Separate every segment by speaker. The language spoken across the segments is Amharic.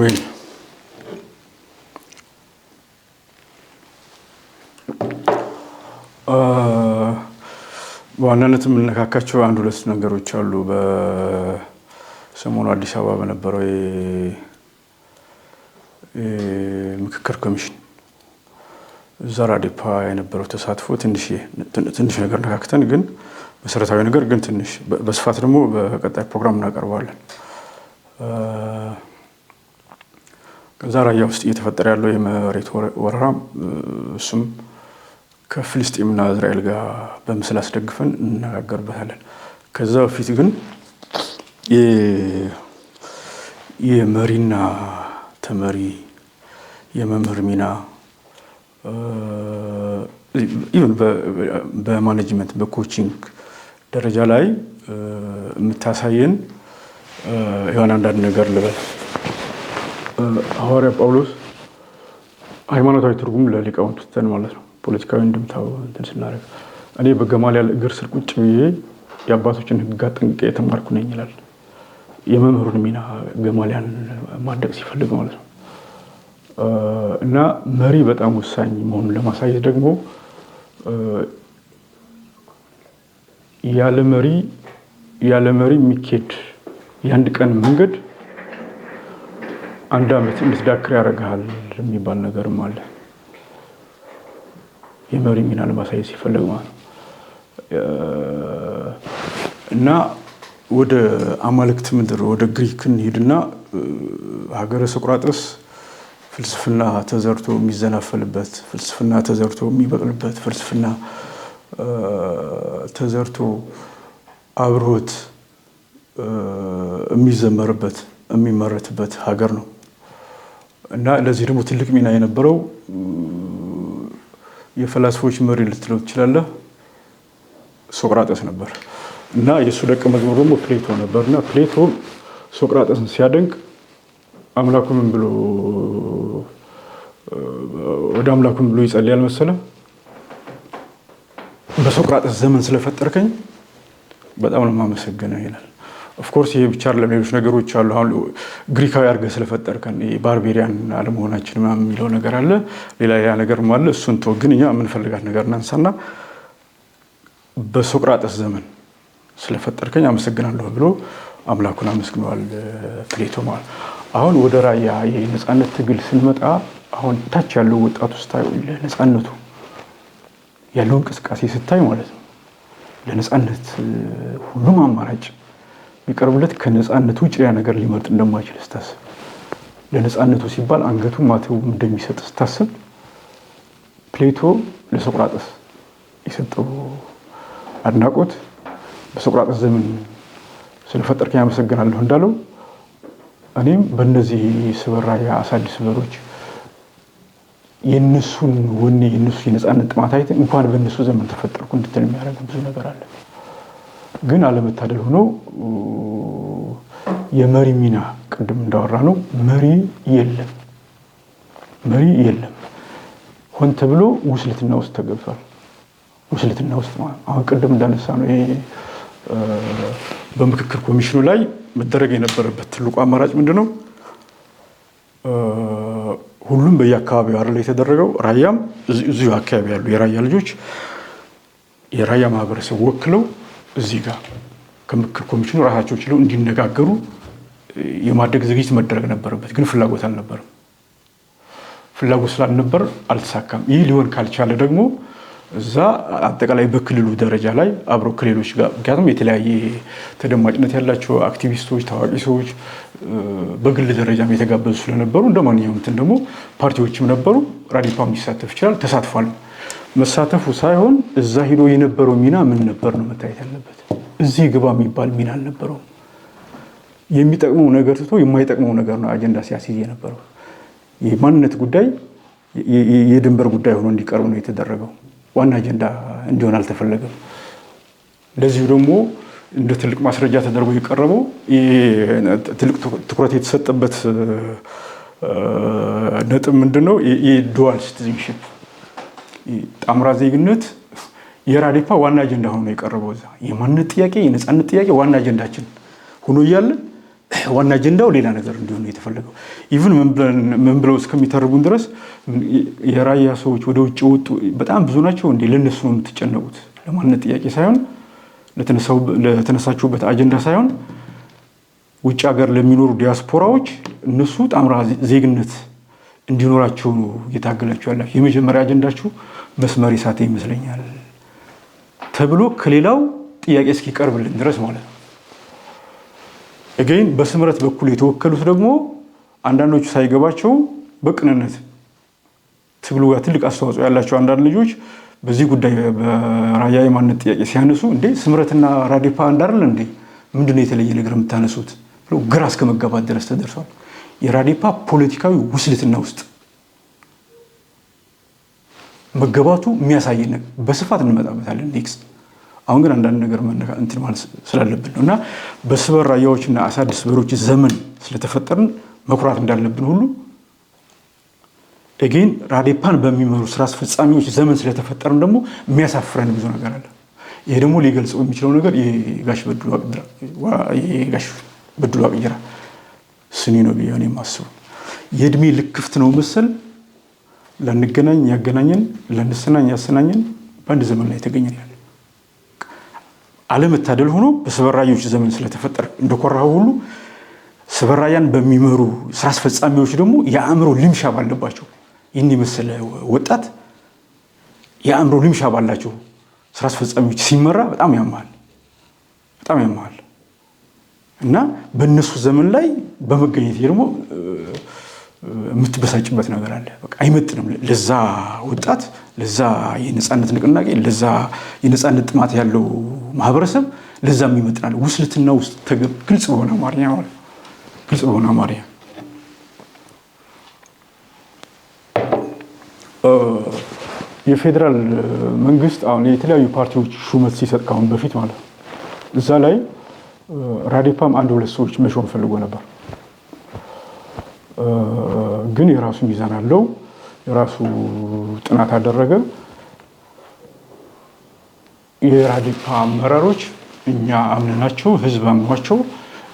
Speaker 1: ወይን በዋናነት የምንነካካቸው አንድ ሁለት ነገሮች አሉ። በሰሞኑ አዲስ አበባ በነበረው ምክክር ኮሚሽን ዛራዲፓ የነበረው ተሳትፎ ትንሽ ነገር ነካክተን ግን መሰረታዊ ነገር ግን ትንሽ በስፋት ደግሞ በቀጣይ ፕሮግራም እናቀርባለን። ከዛ ራያ ውስጥ እየተፈጠረ ያለው የመሬት ወረራ እሱም ከፍልስጤምና እስራኤል ጋር በምስል አስደግፈን እንነጋገርበታለን። ከዛ በፊት ግን የመሪና ተመሪ የመምህር ሚና ኢቭን በማኔጅመንት በኮቺንግ ደረጃ ላይ የምታሳየን የሆነ አንዳንድ ነገር ልበል። ሐዋርያ ጳውሎስ ሃይማኖታዊ ትርጉም ለሊቃውንቱ ትተን ማለት ነው ፖለቲካዊ እንድምታው እንትን ስናደርግ እኔ በገማልያል እግር ስር ቁጭ ብዬ የአባቶችን ሕግ ጠንቅቄ የተማርኩ ነኝ ይላል። የመምህሩን ሚና ገማልያን ማድረግ ሲፈልግ ማለት ነው። እና መሪ በጣም ወሳኝ መሆኑን ለማሳየት ደግሞ ያለ መሪ የሚኬድ የአንድ ቀን መንገድ አንድ ዓመት እንድትዳክር ያደርጋል የሚባል ነገርም አለ። የመሪ ሚና ለማሳየት ሲፈልግ ማለት ነው። እና ወደ አማልክት ምድር ወደ ግሪክ እንሂድና ሀገረ ሶቅራጥስ ፍልስፍና ተዘርቶ የሚዘናፈልበት፣ ፍልስፍና ተዘርቶ የሚበቅልበት፣ ፍልስፍና ተዘርቶ አብሮት የሚዘመርበት የሚመረትበት ሀገር ነው። እና ለዚህ ደግሞ ትልቅ ሚና የነበረው የፈላስፎች መሪ ልትለው ትችላለህ ሶቅራጥስ ነበር። እና የእሱ ደቀ መዝሙር ደግሞ ፕሌቶ ነበር። እና ፕሌቶ ሶቅራጥስን ሲያደንቅ አምላኩ ምን ብሎ ወደ አምላኩ ምን ብሎ ይጸልያል መሰለህ? በሶቅራጥስ ዘመን ስለፈጠርከኝ በጣም ነው የማመሰግነው ይላል። ኦፍኮርስ ይሄ ብቻ አይደለም፣ ሌሎች ነገሮች አሉ። አሁን ግሪካዊ አድርገህ ስለፈጠርከን ባርቤሪያን አለመሆናችን ምናምን የሚለው ነገር አለ። ሌላ ያ ነገር አለ። እሱን ተው፣ ግን እኛ የምንፈልጋት ነገር እናንሳና በሶቅራጥስ ዘመን ስለፈጠርከኝ አመሰግናለሁ ብሎ አምላኩን አመስግኗል ፕሌቶ ማለት። አሁን ወደ ራያ የነፃነት ትግል ስንመጣ አሁን ታች ያለው ወጣቱ ስታይ ለነፃነቱ ያለው እንቅስቃሴ ስታይ ማለት ነው ለነፃነት ሁሉም አማራጭ ቢቀርብለት ከነፃነት ውጭ ያ ነገር ሊመርጥ እንደማይችል ስታስብ፣ ለነፃነቱ ሲባል አንገቱን ማተው እንደሚሰጥ ስታስብ ፕሌቶ ለሶቅራጥስ የሰጠው አድናቆት በሶቅራጥስ ዘመን ስለፈጠርከኝ አመሰግናለሁ እንዳለው እኔም በእነዚህ ስበራያ አሳድስ በሮች የነሱን ወኔ የነሱ የነፃነት ጥማት አይተን እንኳን በእነሱ ዘመን ተፈጠርኩ እንድትል የሚያደርግ ብዙ ነገር አለ። ግን አለመታደል ሆኖ የመሪ ሚና ቅድም እንዳወራ ነው መሪ የለም። ሆን ተብሎ ውስልትና ውስጥ ተገብቷል። ውስልትና ውስጥ ማለት አሁን ቅድም እንዳነሳ ነው ይሄ በምክክር ኮሚሽኑ ላይ መደረግ የነበረበት ትልቁ አማራጭ ምንድነው? ሁሉም በየአካባቢው አይደል የተደረገው። ራያም እዚሁ አካባቢ ያሉ የራያ ልጆች የራያ ማህበረሰብ ወክለው እዚህ ጋር ከምክክር ኮሚሽኑ ራሳቸው ችለው እንዲነጋገሩ የማድረግ ዝግጅት መደረግ ነበረበት። ግን ፍላጎት አልነበረም። ፍላጎት ስላልነበር አልተሳካም። ይህ ሊሆን ካልቻለ ደግሞ እዛ አጠቃላይ በክልሉ ደረጃ ላይ አብረው ከሌሎች ጋር ምክንያቱም የተለያየ ተደማጭነት ያላቸው አክቲቪስቶች፣ ታዋቂ ሰዎች በግል ደረጃም የተጋበዙ ስለነበሩ እንደማንኛውም እንትን ደግሞ ፓርቲዎችም ነበሩ። ራዲፓም ሊሳተፍ ይችላል። ተሳትፏል። መሳተፉ ሳይሆን እዛ ሄዶ የነበረው ሚና ምን ነበር ነው መታየት ያለበት። እዚህ ግባ የሚባል ሚና አልነበረውም። የሚጠቅመው ነገር ትቶ የማይጠቅመው ነገር ነው አጀንዳ ሲያስይዝ የነበረው። የማንነት ጉዳይ የድንበር ጉዳይ ሆኖ እንዲቀርብ ነው የተደረገው። ዋና አጀንዳ እንዲሆን አልተፈለገም። ለዚሁ ደግሞ እንደ ትልቅ ማስረጃ ተደርጎ የቀረበው ትልቅ ትኩረት የተሰጠበት ነጥብ ምንድነው? የዱዋል ሲቲዝንሺፕ ጣምራ ዜግነት የራዲፓ ዋና አጀንዳ ሆኖ የቀረበው እዛ የማንነት ጥያቄ የነፃነት ጥያቄ ዋና አጀንዳችን ሆኖ እያለ ዋና አጀንዳው ሌላ ነገር እንዲሆን የተፈለገው ኢቭን ምን ብለው እስከሚተርጉን ድረስ የራያ ሰዎች ወደ ውጭ ወጡ በጣም ብዙ ናቸው እንዴ ለነሱ ነው የምትጨነቁት ለማንነት ጥያቄ ሳይሆን ለተነሳችሁበት አጀንዳ ሳይሆን ውጭ ሀገር ለሚኖሩ ዲያስፖራዎች እነሱ ጣምራ ዜግነት እንዲኖራቸው ነው እየታገላችሁ ያላችሁ የመጀመሪያ አጀንዳችሁ መስመር ይሳተ ይመስለኛል ተብሎ ከሌላው ጥያቄ እስኪቀርብልን ድረስ ማለት ነው again በስምረት በኩል የተወከሉት ደግሞ አንዳንዶቹ ሳይገባቸው በቅንነት ትግሉ ጋር ትልቅ አስተዋጽኦ ያላቸው አንዳንድ ልጆች በዚህ ጉዳይ በራያ የማንነት ጥያቄ ሲያነሱ እንዴ ስምረትና ራዲፓ እንዳርል እንዴ ምንድነው የተለየ ነገር የምታነሱት ብሎ ግራ እስከመጋባት ድረስ ተደርሷል የራዲፓ ፖለቲካዊ ውስልትና ውስጥ መገባቱ የሚያሳየን በስፋት እንመጣበታለን ኔክስት አሁን ግን አንዳንድ ነገር እንትን ማለት ስላለብን ነውና በስበር ራያዎችና አሳድስ በሮች ዘመን ስለተፈጠርን መኩራት እንዳለብን ሁሉ again ራዲፓን በሚመሩ ስራ አስፈጻሚዎች ዘመን ስለተፈጠርን ደግሞ የሚያሳፍረን ብዙ ነገር አለ ይሄ ደግሞ ሊገልጸው የሚችለው ነገር የጋሽ በድሉ አቅጅራ ስኒ ነው ቢሆን የማስበው የእድሜ ልክፍት ነው መሰል ለንገናኝ ያገናኘን ለንስናኝ ያሰናኘን በአንድ ዘመን ላይ ተገኘን ያለ አለመታደል ሆኖ በስበራዮች ዘመን ስለተፈጠረ እንደኮራው ሁሉ ስበራያን በሚመሩ ስራ አስፈጻሚዎች ደግሞ የአእምሮ ልምሻ ባለባቸው ይህን መሰለ ወጣት የአእምሮ ልምሻ ባላቸው ስራ አስፈጻሚዎች ሲመራ በጣም ያማል እና በእነሱ ዘመን ላይ በመገኘት ደግሞ የምትበሳጭበት ነገር አለ በቃ አይመጥንም ለዛ ወጣት ለዛ የነጻነት ንቅናቄ ለዛ የነጻነት ጥማት ያለው ማህበረሰብ ለዛም ይመጥናል ውስልትና ውስጥ ግልጽ በሆነ አማርኛ ማለት ግልጽ በሆነ አማርኛ የፌደራል መንግስት አሁን የተለያዩ ፓርቲዎች ሹመት ሲሰጥ ካሁን በፊት ማለት እዛ ላይ ራዲፓም አንድ ሁለት ሰዎች መሾም ፈልጎ ነበር ግን የራሱ ሚዛን አለው የራሱ ጥናት አደረገ የራዲፓ አመራሮች እኛ አምነናቸው ህዝብ አምኗቸው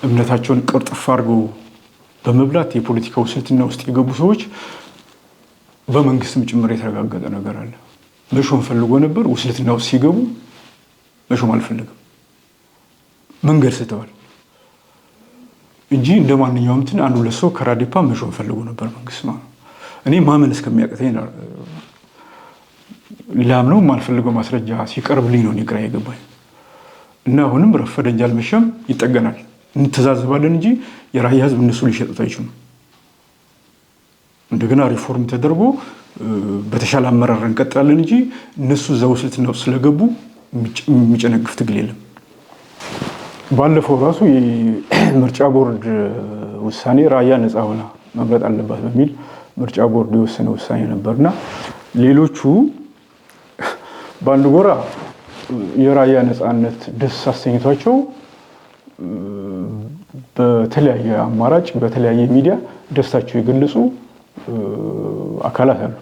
Speaker 1: እምነታቸውን ቅርጥፍ አድርገው በመብላት የፖለቲካ ውስልትና ውስጥ የገቡ ሰዎች በመንግስትም ጭምር የተረጋገጠ ነገር አለ መሾም ፈልጎ ነበር ውስልትና ውስጥ ሲገቡ መሾም አልፈልግም መንገድ ስተዋል እንጂ እንደማንኛውም እንትን አንዱ ለሰው ከራዲፓ መሾም ፈልጎ ነበር መንግስት ማለት እኔ ማመን እስከሚያቀተኝ ላምነው ማልፈልገው ማስረጃ ሲቀርብልኝ ነው ግራ የገባኝ እና አሁንም ረፈደንጅ አልመሸም ይጠገናል እንተዛዝባለን እንጂ የራያ ህዝብ እነሱ ሊሸጡት አይችሉም እንደገና ሪፎርም ተደርጎ በተሻለ አመራር እንቀጥላለን እንጂ እነሱ እዛው ውስልትና ውስጥ ስለገቡ የሚጨነግፍ ትግል የለም ባለፈው ራሱ የምርጫ ቦርድ ውሳኔ ራያ ነፃ ሆና መምረጥ አለባት በሚል ምርጫ ቦርድ የወሰነ ውሳኔ ነበርና ሌሎቹ ባንዱ ጎራ የራያ ነፃነት ደስ አሰኝቷቸው በተለያየ አማራጭ በተለያየ ሚዲያ ደስታቸው የገለጹ አካላት አሉ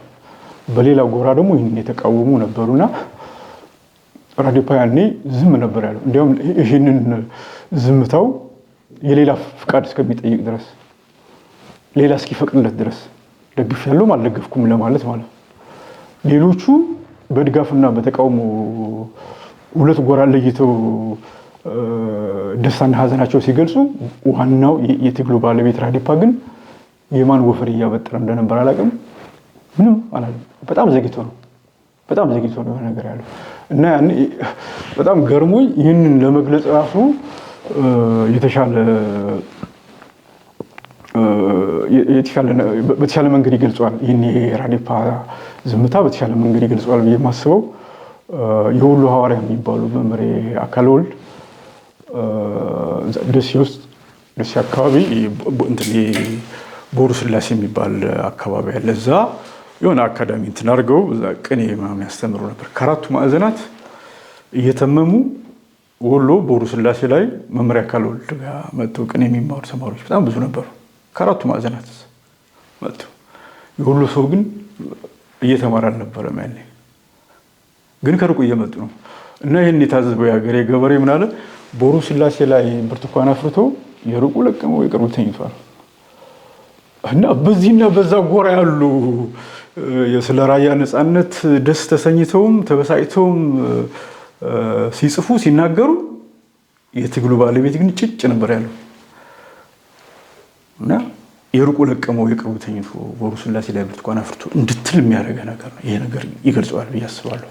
Speaker 1: በሌላ ጎራ ደግሞ ይህን የተቃወሙ ነበሩና ራዲፓ ያኔ ዝም ነበር ያለው እንዲያውም ይህንን ዝምታው የሌላ ፍቃድ እስከሚጠይቅ ድረስ ሌላ እስኪፈቅድለት ድረስ ደግፍ ያለው አልደገፍኩም ለማለት ማለት ሌሎቹ በድጋፍና በተቃውሞ ሁለት ጎራ ለይተው ደስታና ሀዘናቸው ሲገልጹ ዋናው የትግሉ ባለቤት ራዲፓ ግን የማን ወፈር ያበጠረ እንደነበር አላቀም ምንም አላለም በጣም ዘግይቶ ነው ነገር ያለው እና ያኔ በጣም ገርሞኝ ይህንን ለመግለጽ ራሱ በተሻለ መንገድ ይገልጿል ይህን የራዲፓ ዝምታ በተሻለ መንገድ ይገልጿል ብዬ የማስበው የሁሉ ሐዋርያ የሚባሉ መምሬ አካል ወልድ ደሴ አካባቢ እንትን ቦሩ ስላሴ የሚባል አካባቢ ያለ እዛ የሆነ አካዳሚ እንትን አድርገው ቅኔ ያስተምሩ ነበር ከአራቱ ማዕዘናት እየተመሙ ወሎ ቦሩ ስላሴ ላይ መምሪያ አካል ወልድ ጋር መጥተው ቅኔ የሚማሩ ተማሪዎች በጣም ብዙ ነበሩ ከአራቱ ማዕዘናት መጥተው የሁሉ ሰው ግን እየተማረ አልነበረም ያኔ ግን ከሩቅ እየመጡ ነው እና ይሄን የታዘበው ያገሬ ገበሬ ምን አለ ቦሩ ስላሴ ላይ ብርቱካን አፍርቶ የሩቁ ለቀመው የቅርቡ ተኝቷል። እና በዚህና በዛ ጎራ ያሉ ስለ ራያ ነፃነት ደስ ተሰኝተውም ተበሳጭተውም ሲጽፉ ሲናገሩ የትግሉ ባለቤት ግን ጭጭ ነበር ያለው እና የሩቁ ለቀመው የቅርቡ ተኝቶ ቦሩ ስላሴ ላይ ብርቱካን አፍርቶ እንድትል የሚያደርገ ነገር ነው። ይሄ ነገር ይገልጸዋል ብዬ አስባለሁ።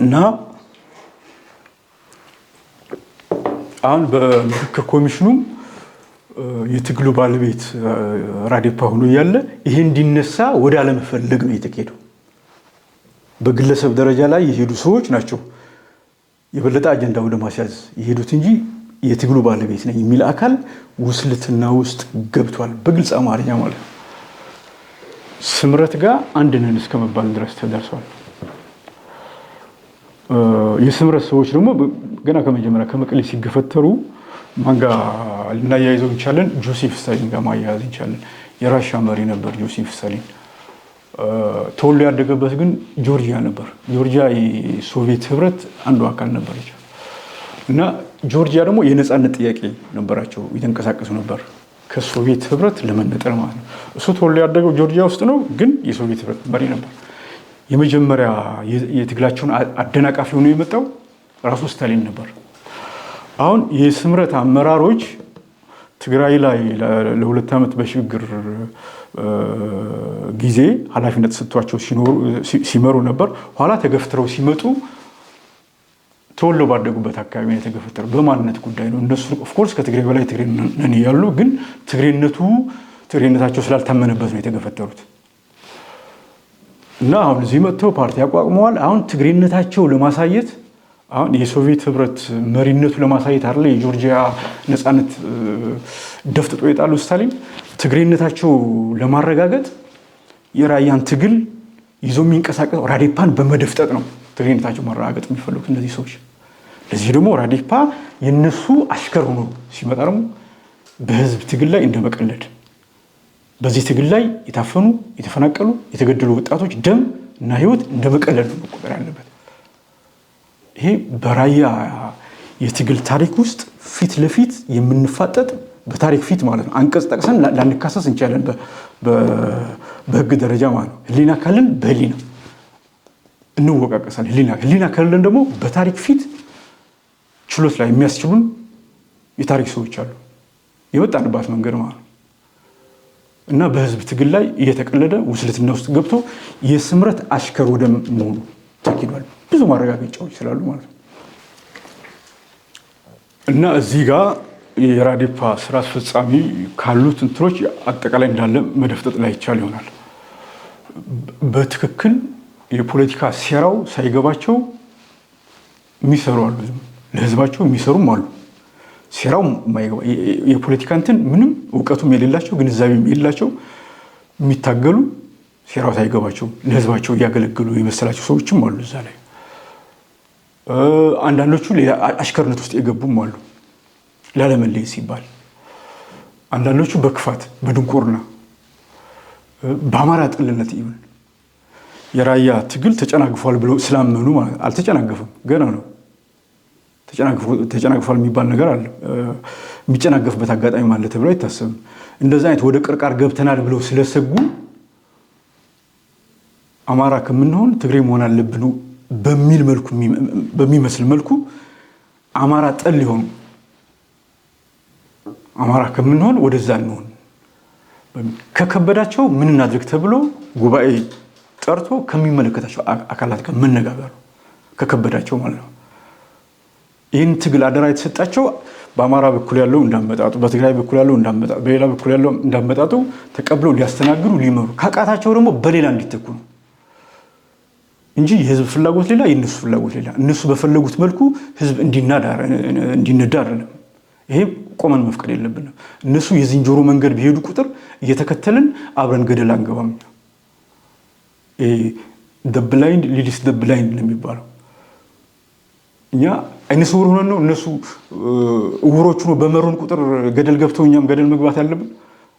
Speaker 1: እና አሁን በምክክር ኮሚሽኑ የትግሉ ባለቤት ራዴፓ ሆኖ እያለ ይሄ እንዲነሳ ወደ አለመፈለግ ነው የተካሄደው። በግለሰብ ደረጃ ላይ የሄዱ ሰዎች ናቸው የበለጠ አጀንዳ ወደ ማስያዝ የሄዱት እንጂ የትግሉ ባለቤት ነኝ የሚል አካል ውስልትና ውስጥ ገብቷል። በግልጽ አማርኛ ማለት ነው። ስምረት ጋር አንድ ነን እስከመባል ድረስ ተደርሷል። የስምረት ሰዎች ደግሞ ገና ከመጀመሪያ ከመቀሌ ሲገፈተሩ ማን ጋር ልናያይዘው እንችላለን? ጆሴፍ ስታሊን ጋር ማያያዝ እንችላለን። የራሻ መሪ ነበር ጆሴፍ ስታሊን። ተወልዶ ያደገበት ግን ጆርጂያ ነበር። ጆርጂያ የሶቪየት ህብረት አንዱ አካል ነበረች እና ጆርጂያ ደግሞ የነፃነት ጥያቄ ነበራቸው፣ የተንቀሳቀሱ ነበር ከሶቪየት ህብረት ለመነጠል ማለት ነው። እሱ ተወልዶ ያደገው ጆርጂያ ውስጥ ነው፣ ግን የሶቪየት ህብረት መሪ ነበር። የመጀመሪያ የትግላቸውን አደናቃፊ ሆኖ የመጣው ራሱ ስታሊን ነበር። አሁን የስምረት አመራሮች ትግራይ ላይ ለ2 ዓመት በሽግግር ጊዜ ኃላፊነት ሰጥቷቸው ሲመሩ ነበር። ኋላ ተገፍትረው ሲመጡ ተወልደው ባደጉበት አካባቢ ነው የተገፈተሩ። በማንነት ጉዳይ ነው። እነሱ ኦፍኮርስ ከትግራይ በላይ ትግሬ ነን ያሉ፣ ግን ትግሬነታቸው ስላልታመነበት ነው የተገፈተሩት። እና አሁን እዚህ መጥተው ፓርቲ አቋቁመዋል። አሁን ትግሬነታቸው ለማሳየት አሁን የሶቪየት ህብረት መሪነቱ ለማሳየት አይደለ የጆርጂያ ነፃነት ደፍጥጦ የጣሉ ስታሊን ትግሬነታቸው ለማረጋገጥ የራያን ትግል ይዞ የሚንቀሳቀስ ራዴፓን በመደፍጠጥ ነው ትግሬነታቸው ማረጋገጥ የሚፈልጉት እነዚህ ሰዎች። ለዚህ ደግሞ ራዴፓ የነሱ አሽከር ሆኖ ሲመጣ ደግሞ በህዝብ ትግል ላይ እንደመቀለድ፣ በዚህ ትግል ላይ የታፈኑ የተፈናቀሉ የተገደሉ ወጣቶች ደም እና ህይወት እንደመቀለድ ነው መቆጠር ያለበት። ይሄ በራያ የትግል ታሪክ ውስጥ ፊት ለፊት የምንፋጠጥ በታሪክ ፊት ማለት ነው። አንቀጽ ጠቅሰን ላንካሰስ እንችላለን በህግ ደረጃ ማለት ነው። ህሊና ካለን በህሊና እንወቃቀሳለን። ህሊና ካለን ደግሞ በታሪክ ፊት ችሎት ላይ የሚያስችሉን የታሪክ ሰዎች አሉ፣ የወጣንባት መንገድ ማለት ነው። እና በህዝብ ትግል ላይ እየተቀለደ ውስልትና ውስጥ ገብቶ የስምረት አሽከር ወደ መሆኑ ተኪዷል። ብዙ ማረጋገጫዎች ስላሉ ማለት ነው። እና እዚህ ጋር የራዴፓ ስራ አስፈጻሚ ካሉት እንትኖች አጠቃላይ እንዳለ መደፍጠጥ ላይ ይቻል ይሆናል። በትክክል የፖለቲካ ሴራው ሳይገባቸው የሚሰሩ አሉ፣ ለህዝባቸው የሚሰሩም አሉ። ሴራው የፖለቲካ እንትን ምንም እውቀቱም የሌላቸው ግንዛቤም የሌላቸው የሚታገሉ ሴራው ሳይገባቸው ለህዝባቸው እያገለገሉ የመሰላቸው ሰዎችም አሉ እዛ ላይ። አንዳንዶቹ አሽከርነት ውስጥ የገቡም አሉ ላለመለየት ሲባል። አንዳንዶቹ በክፋት በድንቁርና በአማራ ጥልነት ይሁን የራያ ትግል ተጨናግፏል ብለው ስላመኑ ማለት አልተጨናገፈም፣ ገና ነው። ተጨናግፏል የሚባል ነገር አለ። የሚጨናገፍበት አጋጣሚ ማለት ተብሎ አይታሰብም። እንደዛ አይነት ወደ ቅርቃር ገብተናል ብለው ስለሰጉ አማራ ከምንሆን ትግሬ መሆን አለብን በሚል መልኩ በሚመስል መልኩ አማራ ጠል ሊሆኑ አማራ ከምንሆን ወደዛ እንሆን ከከበዳቸው ምን እናድርግ ተብሎ ጉባኤ ጠርቶ ከሚመለከታቸው አካላት ጋር መነጋገር ከከበዳቸው ማለት ነው። ይህን ትግል አደራ የተሰጣቸው በአማራ በኩል ያለው እንዳመጣጡ፣ በትግራይ በኩል ያለው እንዳመጣጡ፣ በሌላ በኩል ያለው እንዳመጣጡ ተቀብለው ሊያስተናግዱ ሊመሩ፣ ካቃታቸው ደግሞ በሌላ እንዲተኩ ነው እንጂ የህዝብ ፍላጎት ሌላ የእነሱ ፍላጎት ሌላ፣ እነሱ በፈለጉት መልኩ ህዝብ እንዲነዳ አይደለም። ይሄ ቆመን መፍቀድ የለብንም። እነሱ የዝንጀሮ መንገድ ቢሄዱ ቁጥር እየተከተልን አብረን ገደል አንገባም። the blind leads the blind ነው የሚባለው። እኛ አይነ ስውር ሆነን ነው እነሱ እውሮቹ ነው በመሩን ቁጥር ገደል ገብተው እኛም ገደል መግባት ያለብን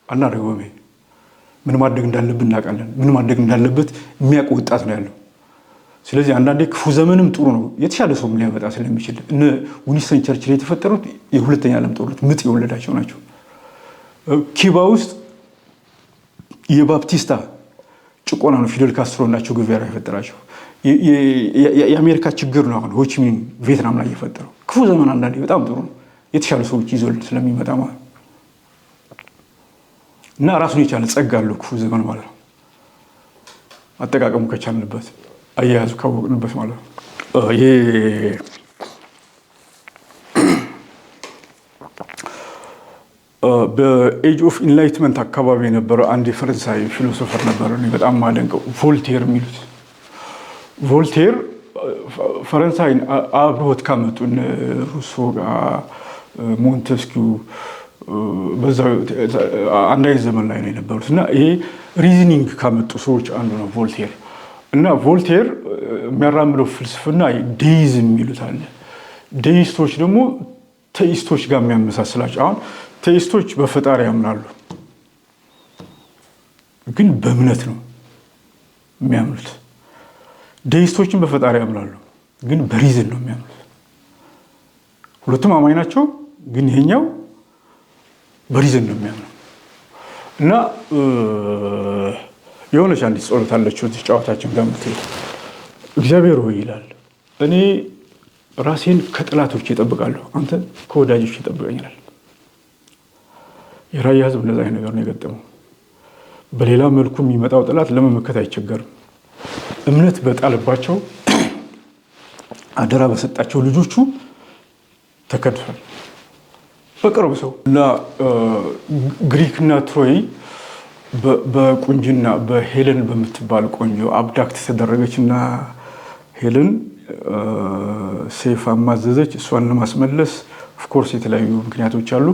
Speaker 1: አናደርገውም። ይሄ ምን ማድረግ እንዳለብን እናውቃለን። ምን ማድረግ እንዳለበት የሚያውቅ ወጣት ነው ያለው። ስለዚህ አንዳንዴ ክፉ ዘመንም ጥሩ ነው፣ የተሻለ ሰው ሊያመጣ ስለሚችል። እነ ዊንስተን ቸርችል የተፈጠሩት የሁለተኛ ዓለም ጦርነት ምጥ የወለዳቸው ናቸው። ኪባ ውስጥ የባፕቲስታ ጭቆና ነው ፊደል ካስትሮ ናቸው ጉቬራ የፈጠራቸው። የአሜሪካ ችግር ነው አሁን ሆቺሚን ቪየትናም ላይ የፈጠረው። ክፉ ዘመን አንዳንዴ በጣም ጥሩ ነው፣ የተሻለ ሰዎች ይዞልን ስለሚመጣ ማለት እና ራሱን የቻለ ጸጋ አለው ክፉ ዘመን ማለት ነው። አጠቃቀሙ ከቻልንበት፣ አያያዙ ካወቅንበት ማለት ነው። ይሄ በኤጅ ኦፍ ኢንላይትመንት አካባቢ የነበረው አንድ የፈረንሳይ ፊሎሶፈር ነበረ በጣም ማደንቀው፣ ቮልቴር የሚሉት። ቮልቴር ፈረንሳይን አብሮት ካመጡ ሩሶ ጋር ሞንተስኪው በዛ አንድ አይነት ዘመን ላይ ነው የነበሩት እና ይሄ ሪዝኒንግ ካመጡ ሰዎች አንዱ ነው ቮልቴር። እና ቮልቴር የሚያራምደው ፍልስፍና ዴይዝም የሚሉት አለ። ዴይስቶች ደግሞ ቴይስቶች ጋር የሚያመሳስላቸው። አሁን ቴይስቶች በፈጣሪ ያምናሉ፣ ግን በእምነት ነው የሚያምኑት። ዴይስቶችን በፈጣሪ ያምናሉ፣ ግን በሪዝን ነው የሚያምኑት። ሁለቱም አማኝ ናቸው፣ ግን ይሄኛው በሪዝን ነው የሚያምነው። እና የሆነች አንዲት ጸሎት አለችው እዚህ ጨዋታችን ጋር የምትሄድ እግዚአብሔር ሆይ ይላል፣ እኔ ራሴን ከጠላቶች እጠብቃለሁ፣ አንተ ከወዳጆች ይጠብቀኛል። የራያ ህዝብ እንደዛ አይነት ነገር ነው የገጠመው። በሌላ መልኩ የሚመጣው ጠላት ለመመከት አይቸገርም። እምነት በጣለባቸው አደራ በሰጣቸው ልጆቹ ተከድቷል በቅርብ ሰው እና ግሪክና ትሮይ በቁንጅና በሄለን በምትባል ቆንጆ አብዳክት ተደረገች እና ሄለን ሴፍ አማዘዘች እሷን ለማስመለስ። ኦፍኮርስ የተለያዩ ምክንያቶች አሉ፣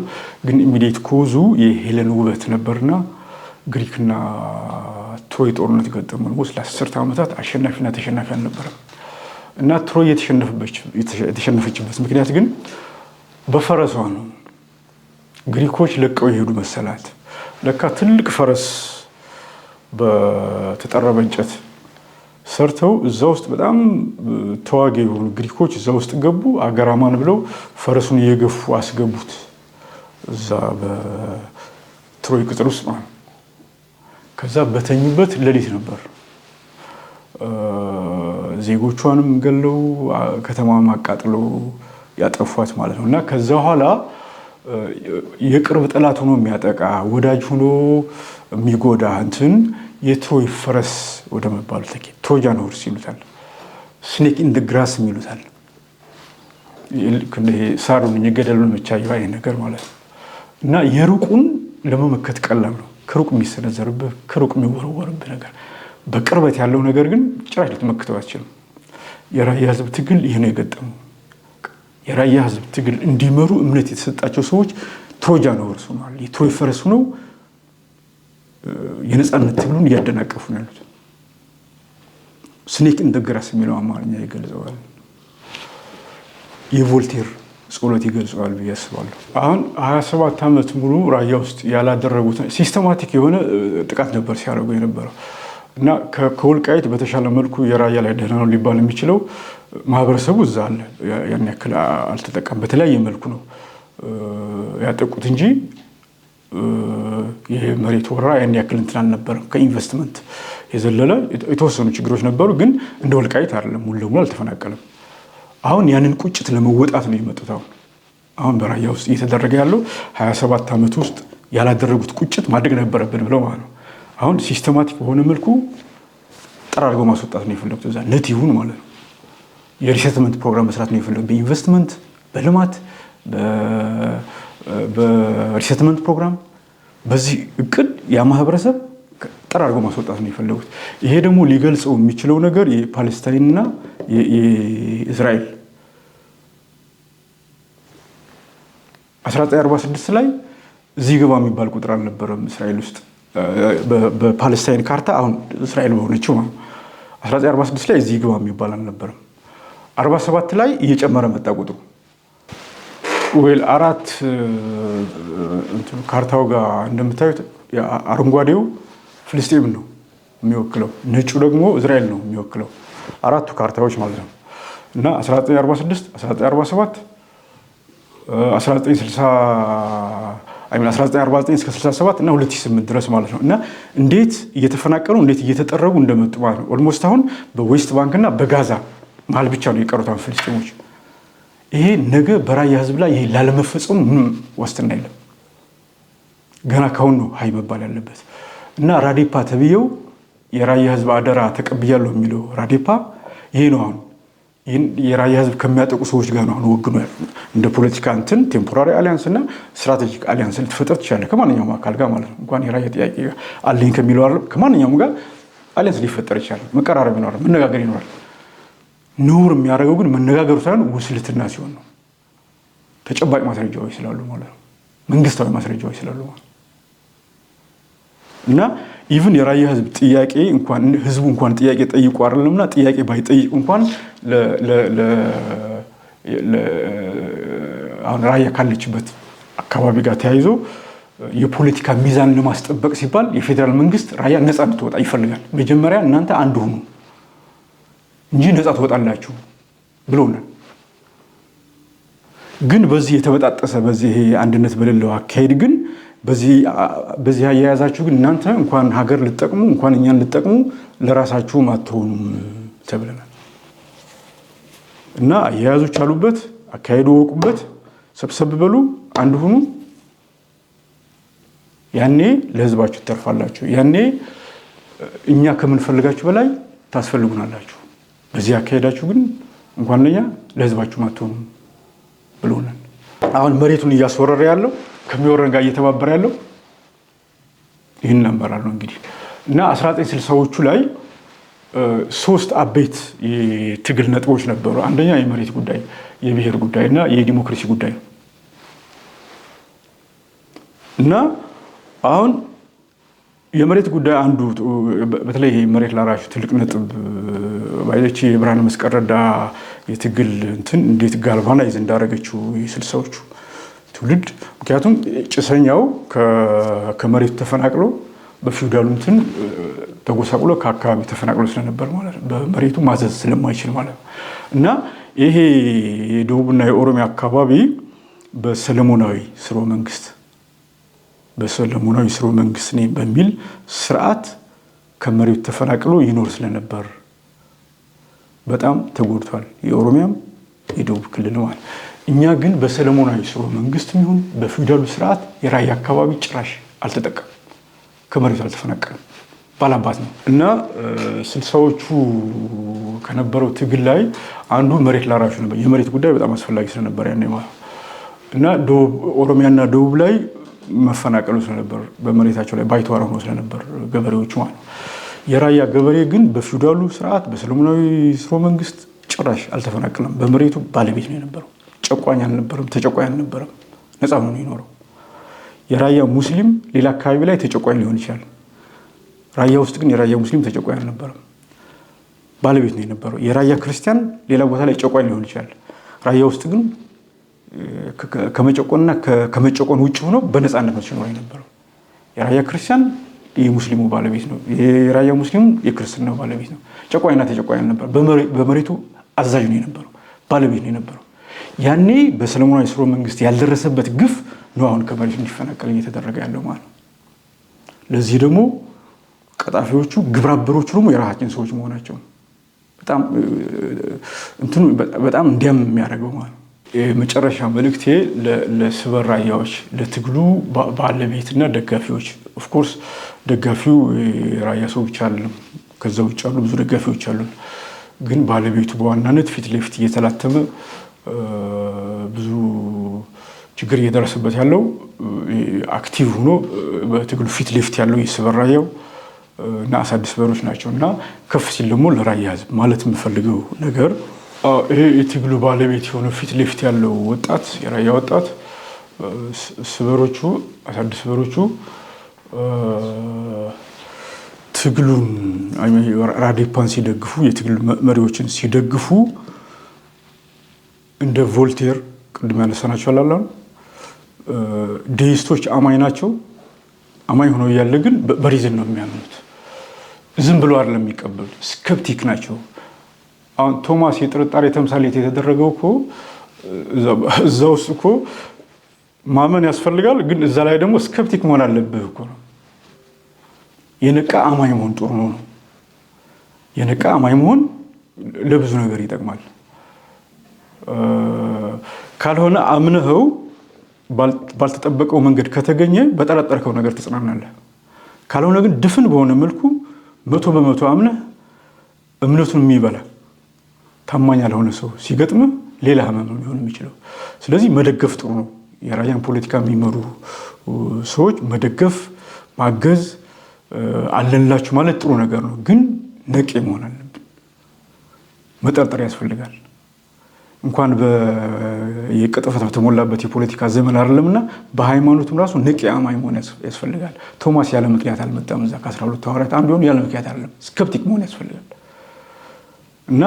Speaker 1: ግን ኢሚዲየት ኮዙ የሄለን ውበት ነበርና ግሪክና ትሮይ ጦርነት ገጠሙ። ውስጥ ለ10 ዓመታት አሸናፊና ተሸናፊ አልነበረም እና ትሮይ የተሸነፈችበት ምክንያት ግን በፈረሷ ነው። ግሪኮች ለቀው የሄዱ መሰላት። ለካ ትልቅ ፈረስ በተጠረበ እንጨት ሰርተው እዛ ውስጥ በጣም ተዋጊ የሆኑ ግሪኮች እዛ ውስጥ ገቡ። አገራማን ብለው ፈረሱን እየገፉ አስገቡት እዛ በትሮይ ቅጥር ውስጥ ማለት። ከዛ በተኙበት ሌሊት ነበር ዜጎቿንም ገለው ከተማም አቃጥለው ያጠፏት ማለት ነው። እና ከዛ በኋላ የቅርብ ጠላት ሆኖ የሚያጠቃ ወዳጅ ሆኖ የሚጎዳ እንትን የትሮይ ፈረስ ወደ መባሉ ተኬ ትሮጃን ሆርስ ይሉታል። ስኔክ ኢን ደ ግራስ ይሉታል። ሳሩን የገደሉን መቻየው አይነት ነገር ማለት ነው። እና የሩቁን ለመመከት ቀላል ነው። ከሩቅ የሚሰነዘርብህ ከሩቅ የሚወረወርብህ ነገር፣ በቅርበት ያለው ነገር ግን ጭራሽ ልትመክተው አትችልም። የራያ ህዝብ ትግል ይህ ነው የገጠመው። የራያ ህዝብ ትግል እንዲመሩ እምነት የተሰጣቸው ሰዎች ትሮጃን ሆርስ ሆነዋል። የትሮይ ፈረስ ሆነው የነፃነት ትግሉን እያደናቀፉ ነው ያሉት። ስኔክ ኢን ደ ግራስ የሚለው አማርኛ ይገልጸዋል። የቮልቴር ጸሎት ይገልጸዋል ብዬ አስባለሁ። አሁን 27 ዓመት ሙሉ ራያ ውስጥ ያላደረጉት ሲስተማቲክ የሆነ ጥቃት ነበር ሲያደርጉ የነበረው እና ከወልቃይት በተሻለ መልኩ የራያ ላይ ደህና ነው ሊባል የሚችለው ማህበረሰቡ እዛ አለ። ያን ያክል አልተጠቀም። በተለያየ መልኩ ነው ያጠቁት እንጂ ይሄ መሬት ወረራ ያን ያክል እንትን አልነበረም። ከኢንቨስትመንት የዘለለ የተወሰኑ ችግሮች ነበሩ፣ ግን እንደ ወልቃይት አይደለም፣ ሙሉ ለሙሉ አልተፈናቀለም። አሁን ያንን ቁጭት ለመወጣት ነው የመጡት። አሁን በራያ ውስጥ እየተደረገ ያለው 27 ዓመት ውስጥ ያላደረጉት ቁጭት ማድረግ ነበረብን ብለው ማለት ነው። አሁን ሲስተማቲክ በሆነ መልኩ ጠራርገው ማስወጣት ነው የፈለጉት። እዛ ነቲቭን ማለት ነው የሪሴትመንት ፕሮግራም መስራት ነው የፈለጉት። በኢንቨስትመንት በልማት በሪሴትመንት ፕሮግራም በዚህ እቅድ ያ ማህበረሰብ ጠራርገው ማስወጣት ነው የፈለጉት። ይሄ ደግሞ ሊገልጸው የሚችለው ነገር የፓለስታይንና የእስራኤል 1946 ላይ እዚህ ግባ የሚባል ቁጥር አልነበረም እስራኤል ውስጥ በፓለስታይን ካርታ። አሁን እስራኤል በሆነችው 1946 ላይ እዚህ ግባ የሚባል አልነበረም። 47 ላይ እየጨመረ መጣ ቁጥሩ። ወይል አራት ካርታው ጋር እንደምታዩት አረንጓዴው ፍልስጤም ነው የሚወክለው፣ ነጩ ደግሞ እስራኤል ነው የሚወክለው። አራቱ ካርታዎች ማለት ነው እና 1946 1947 1949 እስከ 67 እና 2008 ድረስ ማለት ነው እና እንዴት እየተፈናቀሉ እንዴት እየተጠረጉ እንደመጡ ማለት ነው። ኦልሞስት አሁን በዌስት ባንክ እና በጋዛ መሀል ብቻ ነው የቀሩት ፍልስጤሞች። ይሄ ነገ በራያ ህዝብ ላይ ይሄ ላለመፈጸሙ ምንም ዋስትና የለም። ገና ካሁን ነው ሀይ መባል ያለበት እና ራዴፓ ተብዬው የራያ ህዝብ አደራ ተቀብያለሁ የሚለው ራዴፓ ይሄ ነው። አሁን ይህን የራያ ህዝብ ከሚያጠቁ ሰዎች ጋር ነው አሁን ወግኖ እንደ ፖለቲካ እንትን ቴምፖራሪ አሊያንስ እና ስትራቴጂክ አሊያንስ ልትፈጠር ትችላለህ ከማንኛውም አካል ጋር ማለት ነው። እንኳን የራያ ጥያቄ አለኝ ከሚለው አይደለም ከማንኛውም ጋር አሊያንስ ሊፈጠር ይችላል። መቀራረብ ይኖራል፣ መነጋገር ይኖራል። ነውር የሚያደርገው ግን መነጋገሩ ሳይሆን ውስልትና ሲሆን ነው። ተጨባጭ ማስረጃዎች ስላሉ ማለት ነው። መንግስታዊ ማስረጃዎች ስላሉ ማለት እና ኢቭን የራያ ህዝብ ጥያቄ እንኳን ህዝቡ እንኳን ጥያቄ ጠይቆ አይደለምና ጥያቄ ባይጠይቅ እንኳን አሁን ራያ ካለችበት አካባቢ ጋር ተያይዞ የፖለቲካ ሚዛን ለማስጠበቅ ሲባል የፌዴራል መንግስት ራያ ነፃ እንድትወጣ ይፈልጋል። መጀመሪያ እናንተ አንድ ሁኑ እንጂ ነፃ ትወጣላችሁ ብለውናል። ግን በዚህ የተበጣጠሰ በዚህ አንድነት በሌለው አካሄድ ግን በዚህ አያያዛችሁ ግን እናንተ እንኳን ሀገር ልትጠቅሙ እንኳን እኛን ልትጠቅሙ ለራሳችሁም አትሆኑም ተብለናል እና አያያዞች አሉበት። አካሄዱ ወቁበት፣ ሰብሰብ በሉ፣ አንድ ሁኑ። ያኔ ለህዝባችሁ ትተርፋላችሁ። ያኔ እኛ ከምንፈልጋችሁ በላይ ታስፈልጉናላችሁ። በዚህ አካሄዳችሁ ግን እንኳን ለኛ ለህዝባችሁም አትሆኑም ብለውናል። አሁን መሬቱን እያስወረረ ያለው ከሚወረን ጋር እየተባበረ ያለው ይህን አመራር ነው እንግዲህ እና 1960ዎቹ ላይ 3 አበይት የትግል ነጥቦች ነበሩ። አንደኛ የመሬት ጉዳይ፣ የብሔር ጉዳይ እና የዲሞክራሲ ጉዳይ ነው እና አሁን የመሬት ጉዳይ አንዱ በተለይ መሬት ላራሹ ትልቅ ነጥብ ባይለች የብርሃነ መስቀል ረዳ የትግል እንትን እንዴት ጋልቫናይዝ እንዳደረገችው የ60ዎቹ ትውልድ። ምክንያቱም ጭሰኛው ከመሬቱ ተፈናቅሎ በፊውዳሉ እንትን ተጎሳቅሎ ከአካባቢ ተፈናቅሎ ስለነበር ማለት ነው በመሬቱ ማዘዝ ስለማይችል ማለት ነው እና ይሄ የደቡብና የኦሮሚያ አካባቢ በሰለሞናዊ ስርወ መንግስት ነኝ በሚል ስርዓት ከመሬቱ ተፈናቅሎ ይኖር ስለነበር በጣም ተጎድቷል። የኦሮሚያም የደቡብ ክልል ማለት እኛ ግን በሰለሞናዊ ስርወ መንግስት ይሁን በፊውዳሉ ስርዓት የራያ አካባቢ ጭራሽ አልተጠቀም፣ ከመሬቱ አልተፈናቀለም፣ ባላባት ነው እና 60ዎቹ ከነበረው ትግል ላይ አንዱ መሬት ላራሹ ነበር። የመሬት ጉዳይ በጣም አስፈላጊ ስለነበር ያኔ ማለት እና ኦሮሚያና ደቡብ ላይ መፈናቀሉ ስለነበር በመሬታቸው ላይ ባይተዋር ሆኖ ስለነበር ገበሬዎቹ ማለት ነው። የራያ ገበሬ ግን በፊውዳሉ ስርዓት በሰለሞናዊ ስርወ መንግስት ጭራሽ አልተፈናቀለም። በመሬቱ ባለቤት ነው የነበረው። ጨቋኝ አልነበረም፣ ተጨቋኝ አልነበረም፣ ነፃ ሆኖ ይኖረው። የራያ ሙስሊም ሌላ አካባቢ ላይ ተጨቋኝ ሊሆን ይችላል። ራያ ውስጥ ግን የራያ ሙስሊም ተጨቋኝ አልነበረም፣ ባለቤት ነው የነበረው። የራያ ክርስቲያን ሌላ ቦታ ላይ ጨቋኝ ሊሆን ይችላል። ራያ ውስጥ ግን ከመጨቆንና ከመጨቆን ውጭ ሆኖ በነፃነት ነው ሲኖር የነበረው። የራያ ክርስቲያን የሙስሊሙ ባለቤት ነው፣ የራያ ሙስሊሙ የክርስትናው ባለቤት ነው። ጨቋኝና ተጨቋኝ አልነበረም። በመሬቱ አዛዥ ነው የነበረው፣ ባለቤት ነው የነበረው። ያኔ በሰለሞናዊ ስርወ መንግስት ያልደረሰበት ግፍ ነው አሁን ከመሬቱ እንዲፈናቀል እየተደረገ ያለው ማለት ነው። ለዚህ ደግሞ ቀጣፊዎቹ ግብረአበሮቹ ደግሞ የራሳችን ሰዎች መሆናቸው በጣም እንዲያም የሚያደርገው ማለት ነው። የመጨረሻ መልእክቴ ለስበር ራያዎች፣ ለትግሉ ባለቤትና ደጋፊዎች፣ ኦፍኮርስ ደጋፊው የራያ ሰው ብቻ አይደለም፣ ከዛ ውጭ ያሉ ብዙ ደጋፊዎች አሉ። ግን ባለቤቱ በዋናነት ፊት ለፊት እየተላተመ ብዙ ችግር እየደረሰበት ያለው አክቲቭ ሆኖ በትግሉ ፊት ለፊት ያለው የስበር ራያው እና አሳድስ በሮች ናቸው እና ከፍ ሲል ደግሞ ለራያ ህዝብ ማለት የምፈልገው ነገር ይሄ የትግሉ ባለቤት የሆነው ፊት ለፊት ያለው ወጣት የራያ ወጣት ስበሮቹ አሳድስ በሮቹ ትግሉን ራዴፓን ሲደግፉ የትግል መሪዎችን ሲደግፉ እንደ ቮልቴር ቅድም ያነሳናቸው አላላም ዴይስቶች አማኝ ናቸው። አማኝ ሆነው እያለ ግን በሪዝን ነው የሚያምኑት። ዝም ብሎ አይደለም የሚቀበሉት። ስኬፕቲክ ናቸው። አሁን ቶማስ የጥርጣሬ ተምሳሌት የተደረገው እኮ እዛ ውስጥ እኮ ማመን ያስፈልጋል፣ ግን እዛ ላይ ደግሞ ስኬፕቲክ መሆን አለብህ እኮ ነው። የነቃ አማኝ መሆን ጥሩ ነው። የነቃ አማኝ መሆን ለብዙ ነገር ይጠቅማል። ካልሆነ አምነኸው ባልተጠበቀው መንገድ ከተገኘ በጠረጠርከው ነገር ትጽናናለህ። ካልሆነ ግን ድፍን በሆነ መልኩ 100% አምነህ እምነቱን የሚበላ ታማኝ ያልሆነ ሰው ሲገጥምህ ሌላ ህመም ነው ሊሆን የሚችለው። ስለዚህ መደገፍ ጥሩ ነው። የራያን ፖለቲካ የሚመሩ ሰዎች መደገፍ፣ ማገዝ አለንላችሁ ማለት ጥሩ ነገር ነው። ግን ነቄ መሆን አለብን። መጠርጠር ያስፈልጋል። እንኳን የቅጥፈት በተሞላበት የፖለቲካ ዘመን አይደለምና በሃይማኖቱም ራሱ ነቄ አማኝ መሆን ያስፈልጋል። ቶማስ ያለ ምክንያት አልመጣም። እዛ ከ12 ሐዋርያት አንዱ ያለ ምክንያት አይደለም። ስኬፕቲክ መሆን ያስፈልጋል። እና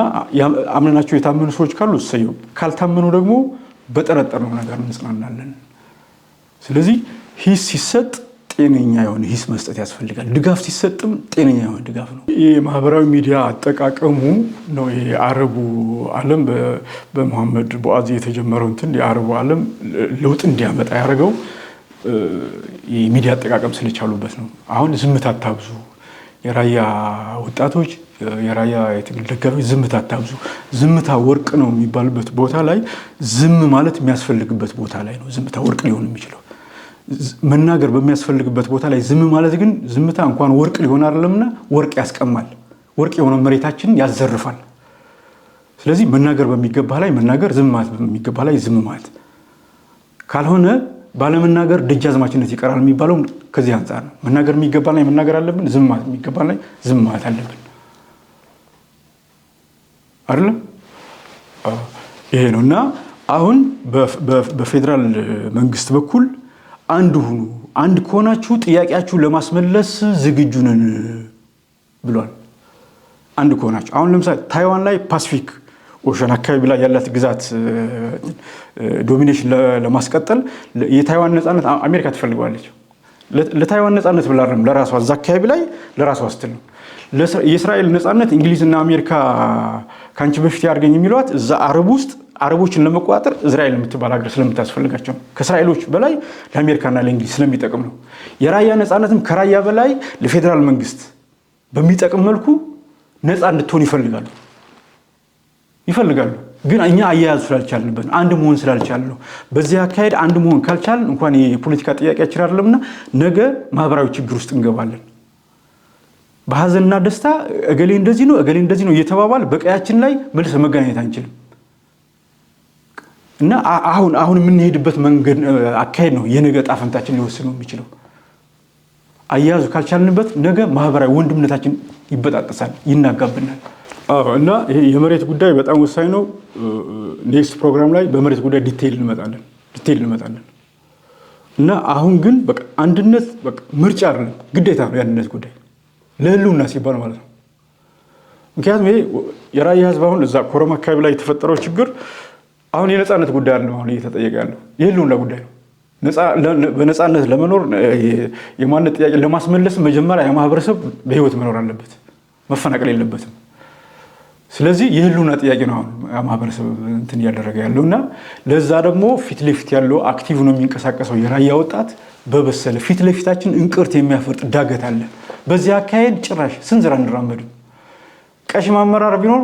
Speaker 1: አምነናቸው የታመኑ ሰዎች ካሉ እሰየው፣ ካልታመኑ ደግሞ በጠረጠርነው ነገር እንጽናናለን። ስለዚህ ሂስ ሲሰጥ ጤነኛ የሆነ ሂስ መስጠት ያስፈልጋል። ድጋፍ ሲሰጥም ጤነኛ የሆነ ድጋፍ ነው። የማህበራዊ ሚዲያ አጠቃቀሙ ነው የአረቡ ዓለም በመሐመድ ቦዓዝ የተጀመረው የአረቡ ዓለም ለውጥ እንዲያመጣ ያደረገው የሚዲያ አጠቃቀም ስለቻሉበት ነው። አሁን ዝምታ አታብዙ፣ የራያ ወጣቶች፣ የራያ የትግል ደጋፊዎች ዝምታ አታብዙ። ዝምታ ወርቅ ነው የሚባልበት ቦታ ላይ ዝም ማለት የሚያስፈልግበት ቦታ ላይ ነው ዝምታ ወርቅ ሊሆን የሚችለው። መናገር በሚያስፈልግበት ቦታ ላይ ዝም ማለት ግን ዝምታ እንኳን ወርቅ ሊሆን አይደለምና ወርቅ ያስቀማል። ወርቅ የሆነ መሬታችንን ያዘርፋል። ስለዚህ መናገር በሚገባ ላይ መናገር፣ ዝም ማለት በሚገባ ላይ ዝም ማለት። ካልሆነ ባለመናገር ደጃዝማችነት ይቀራል የሚባለው ከዚህ አንጻር ነው። መናገር የሚገባ ላይ መናገር አለብን፣ ዝም ማለት የሚገባ ላይ ዝም ማለት አለብን። አይደለም ይሄ ነው። እና አሁን በፌዴራል መንግስት በኩል አንድ ሁኑ፣ አንድ ከሆናችሁ ጥያቄያችሁ ለማስመለስ ዝግጁ ነን ብሏል። አንድ ከሆናችሁ አሁን ለምሳሌ ታይዋን ላይ ፓሲፊክ ኦሽን አካባቢ ላይ ያላት ግዛት ዶሚኔሽን ለማስቀጠል የታይዋን ነፃነት አሜሪካ ትፈልገዋለች። ለታይዋን ነፃነት ብላ አይደለም፣ ለራሷ እዛ አካባቢ ላይ ለራሷ ስትል ነው። የእስራኤል ነፃነት እንግሊዝና አሜሪካ ካንቺ በፊት ያርገኝ የሚሏት እዛ አረብ ውስጥ አረቦችን ለመቆጣጠር እስራኤል የምትባል ሀገር ስለምታስፈልጋቸው ከእስራኤሎች በላይ ለአሜሪካና ለእንግሊዝ ስለሚጠቅም ነው። የራያ ነፃነትም ከራያ በላይ ለፌዴራል መንግስት በሚጠቅም መልኩ ነፃ እንድትሆን ይፈልጋሉ። ግን እኛ አያያዙ ስላልቻልንበት አንድ መሆን ስላልቻልን ነው። በዚህ አካሄድ አንድ መሆን ካልቻልን እንኳን የፖለቲካ ጥያቄያችን አይደለምና ነገ ማህበራዊ ችግር ውስጥ እንገባለን። በሀዘንና ደስታ እገሌ እንደዚህ ነው እገሌ እንደዚህ ነው እየተባባል በቀያችን ላይ መልሰ መገናኘት አንችልም። እና አሁን የምንሄድበት መንገድ አካሄድ ነው የነገ ዕጣ ፈንታችን ሊወስነው የሚችለው። አያያዙ ካልቻልንበት ነገ ማህበራዊ ወንድምነታችን ይበጣጠሳል፣ ይናጋብናል። እና ይሄ የመሬት ጉዳይ በጣም ወሳኝ ነው። ኔክስት ፕሮግራም ላይ በመሬት ጉዳይ ዲቴይል እንመጣለን። እና አሁን ግን በቃ አንድነት በቃ ምርጫ አይደለም ግዴታ ነው። የአንድነት ጉዳይ ለህልውና ሲባል ማለት ነው። ምክንያቱም ይሄ የራያ ህዝብ አሁን እዛ ኮረም አካባቢ ላይ የተፈጠረው ችግር አሁን የነፃነት ጉዳይ አይደለም። አሁን እየተጠየቀ ያለው የህልውና ጉዳይ ነው። በነፃነት ለመኖር የማንነት ጥያቄ ለማስመለስ መጀመሪያ የማህበረሰብ በህይወት መኖር አለበት፣ መፈናቀል የለበትም። ስለዚህ የህልውና ጥያቄ ነው አሁን ማህበረሰብ እያደረገ ያለውና ለዛ ደግሞ ፊት ለፊት ያለው አክቲቭ ነው የሚንቀሳቀሰው የራያ ወጣት በበሰለ ፊት ለፊታችን እንቅርት የሚያፈርጥ ዳገት አለ። በዚህ አካሄድ ጭራሽ ስንዝር አንራመድም። ቀሽም አመራር ቢኖር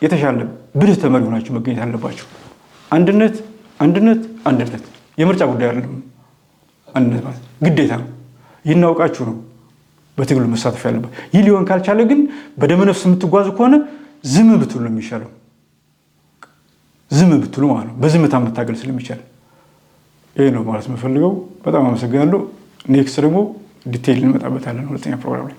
Speaker 1: የተሻለ ብልህ ተመሪ ሆናችሁ መገኘት አለባችሁ። አንድነት የምርጫ ጉዳይ አይደለም። አንድነት ማለት ግዴታ ነው። ይናውቃችሁ ነው በትግሉ መሳተፍ ያለበት። ይህ ሊሆን ካልቻለ ግን በደመነፍስ የምትጓዙ ከሆነ ዝም ብትሉ ነው የሚሻለው። ዝም ብትሉ ማለት ነው በዝምታ መታገል ስለሚቻል ይሄ ነው ማለት የምፈልገው። በጣም አመሰግናለሁ። ኔክስት ደግሞ ዲቴይል እንመጣበታለን ሁለተኛ ፕሮግራም ላይ።